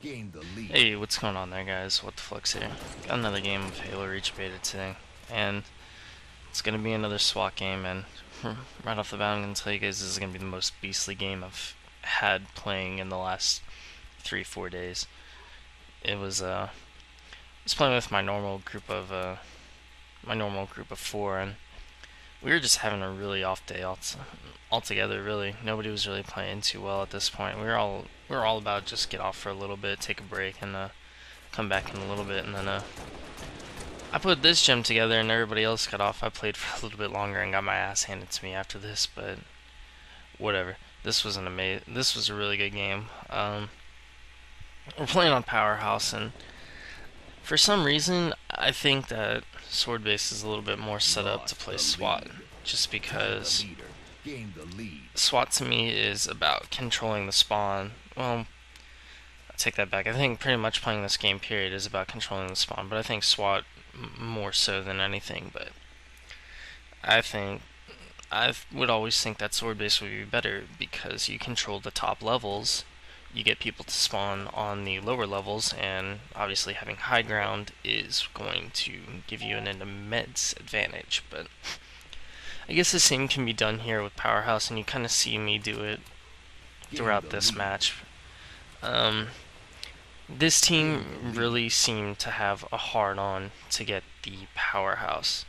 Hey, what's going on there, guys? What the fuck's here? Got another game of Halo Reach beta today, and it's gonna be another SWAT game, and right off the bat I'm gonna tell you guys this is gonna be the most beastly game I've had playing in the last 3-4 days. It was I was playing with my normal group of four, and we were just having a really off day altogether. Really, nobody was really playing too well at this point. We were all about just get off for a little bit, take a break, and come back in a little bit, and then I put this gym together, and everybody else got off. I played for a little bit longer and got my ass handed to me after this, but whatever. This was This was a really good game. We're playing on Powerhouse, and for some reason, I think that Sword Base is a little bit more set up to play SWAT, just because SWAT to me is about controlling the spawn. Well, I take that back. I think pretty much playing this game, period, is about controlling the spawn, but I think SWAT more so than anything. But I would always think that Sword Base would be better because you control the top levels. You get people to spawn on the lower levels, and obviously having high ground is going to give you an immense advantage. But I guess the same can be done here with Powerhouse, and you kind of see me do it throughout this match. This team really seemed to have a hard-on to get the Powerhouse.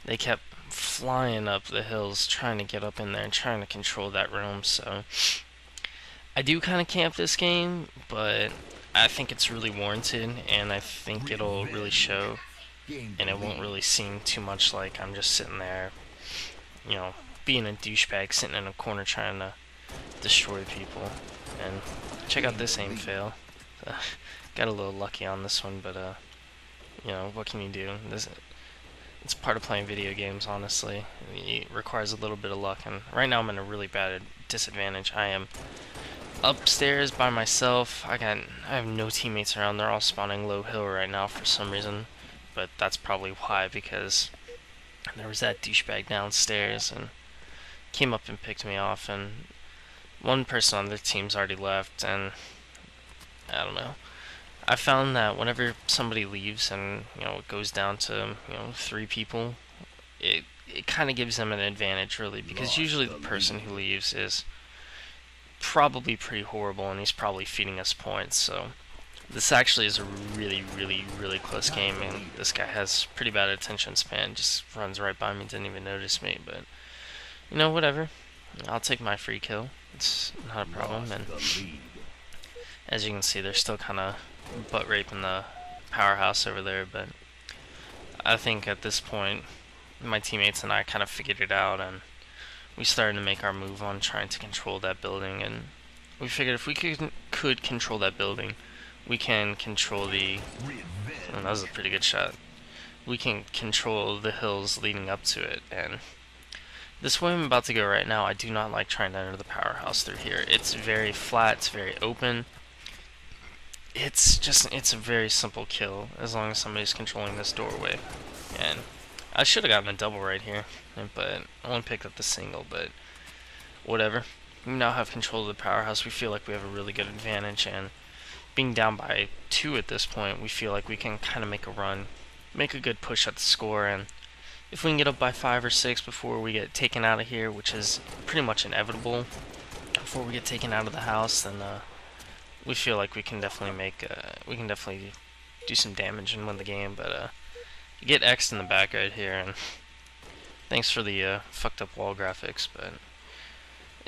They kept flying up the hills, trying to get up in there and trying to control that room, so I do kind of camp this game, but I think it's really warranted, and I think it'll really show, and it won't really seem too much like I'm just sitting there, you know, being a douchebag, sitting in a corner trying to destroy people. And check out this aim fail. Got a little lucky on this one, but you know, what can you do? It's part of playing video games, honestly. It requires a little bit of luck, and right now I'm in a really bad disadvantage. I am upstairs by myself. I have no teammates around. They're all spawning low hill right now for some reason, but that's probably why, because there was that douchebag downstairs and came up and picked me off, and one person on the team's already left, and I don't know. I found that whenever somebody leaves and, you know, it goes down to, you know, 3 people, it kind of gives them an advantage, really, because usually the person who leaves is probably pretty horrible, and he's probably feeding us points. So this actually is a really, really, really close game, and this guy has pretty bad attention span, just runs right by me, didn't even notice me, but, you know, whatever. I'll take my free kill. It's not a problem, and as you can see, they're still kind of butt raping the Powerhouse over there, but I think at this point, my teammates and I kind of figured it out, and we started to make our move on trying to control that building, and we figured if we could control that building, we can control the... Oh, that was a pretty good shot. We can control the hills leading up to it, and this way I'm about to go right now, I do not like trying to enter the Powerhouse through here. It's very flat, it's very open. It's a very simple kill, as long as somebody's controlling this doorway. And I should have gotten a double right here, but I only picked up the single, but whatever. We now have control of the Powerhouse. We feel like we have a really good advantage, and being down by 2 at this point, we feel like we can kind of make a run, make a good push at the score, and if we can get up by 5 or 6 before we get taken out of here, which is pretty much inevitable, before we get taken out of the house, then we feel like we can definitely do some damage and win the game. But you get X'd in the back right here, and thanks for the fucked up wall graphics. But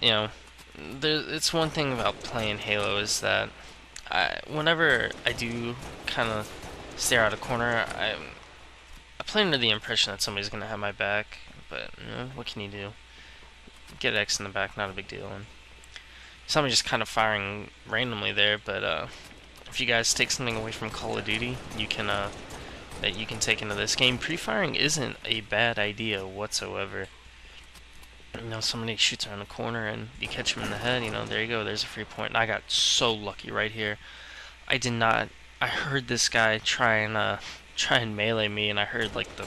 you know, it's one thing about playing Halo is that whenever I do kind of stare out a corner, I play under the impression that somebody's gonna have my back, but you know, what can you do? Get X in the back, not a big deal. And somebody just kind of firing randomly there, but if you guys take something away from Call of Duty, you can that you can take into this game, pre-firing isn't a bad idea whatsoever. You know, somebody shoots around the corner and you catch him in the head, you know, there you go, there's a free point. And I got so lucky right here. I heard this guy try and melee me, and I heard like the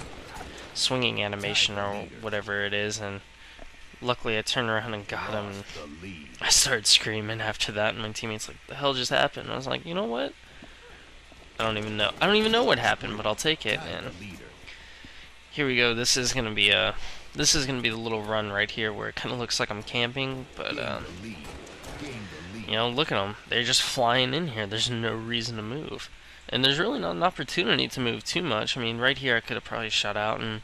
swinging animation or whatever it is, and Luckily, I turned around and got him. I started screaming after that, and my teammates like, "The hell just happened?" And I was like, "You know what? I don't even know. I don't even know what happened, but I'll take it." And here we go. This is gonna be the little run right here where it kind of looks like I'm camping, but you know, look at them. They're just flying in here. There's no reason to move, and there's really not an opportunity to move too much. I mean, right here I could have probably shot out and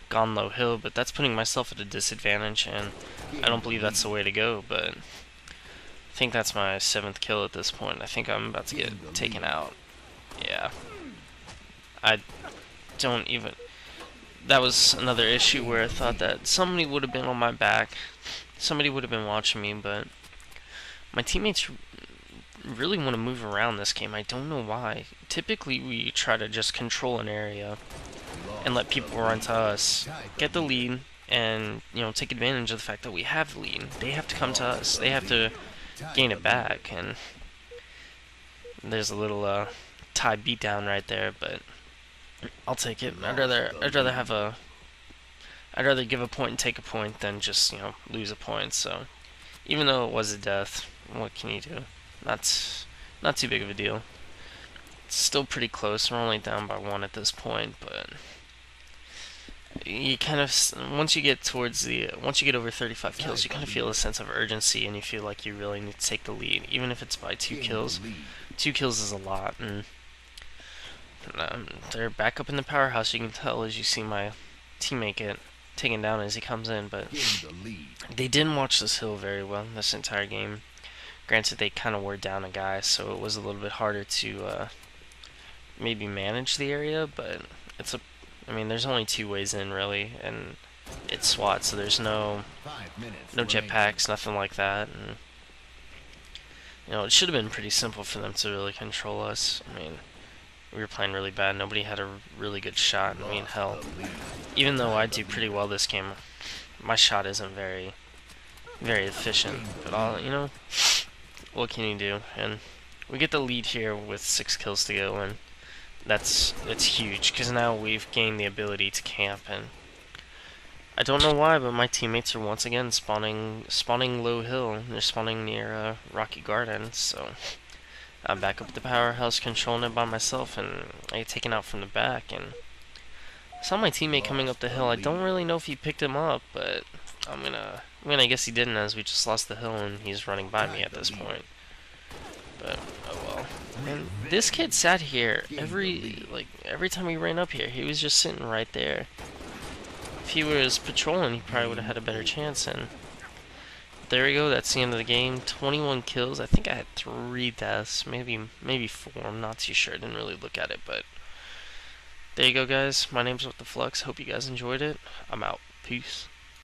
gone low hill, but that's putting myself at a disadvantage, and I don't believe that's the way to go. But I think that's my 7th kill at this point. I think I'm about to get taken out. Yeah. I don't even... That was another issue where I thought that somebody would have been on my back. Somebody would have been watching me, but my teammates really want to move around this game. I don't know why. Typically, we try to just control an area and let people run to us, get the lead, and, you know, take advantage of the fact that we have the lead. They have to come to us. They have to gain it back, and there's a little tie beatdown right there, but I'll take it. I'd rather give a point and take a point than just, you know, lose a point. So even though it was a death, what can you do? Not too big of a deal. It's still pretty close. We're only down by 1 at this point, but you kind of, once you get over 35 kills, you kind of feel a sense of urgency, and you feel like you really need to take the lead, even if it's by 2 kills. 2 kills is a lot, and they're back up in the powerhouse. You can tell as you see my teammate get taken down as he comes in, but they didn't watch this hill very well this entire game. Granted, they kind of wore down a guy, so it was a little bit harder to maybe manage the area, but I mean, there's only 2 ways in, really, and it's SWAT, so there's no jetpacks, nothing like that, and, you know, it should have been pretty simple for them to really control us. I mean, we were playing really bad. Nobody had a really good shot. I mean, hell, even though I do pretty well this game, my shot isn't very efficient. But you know, what can you do? And we get the lead here with 6 kills to go, and it's huge because now we've gained the ability to camp. And I don't know why, but my teammates are once again spawning low hill. They're spawning near Rocky Gardens, so I'm back up at the powerhouse controlling it by myself, and I get taken out from the back. And I saw my teammate coming up the hill. I don't really know if he picked him up, but I'm gonna guess he didn't, as we just lost the hill and he's running by me at this point. But oh well. And this kid sat here every time we ran up here. He was just sitting right there. If he was patrolling, he probably would have had a better chance. And there we go. That's the end of the game. 21 kills. I think I had 3 deaths, maybe 4. I'm not too sure. I didn't really look at it, but there you go, guys. My name's What the Flux. Hope you guys enjoyed it. I'm out. Peace.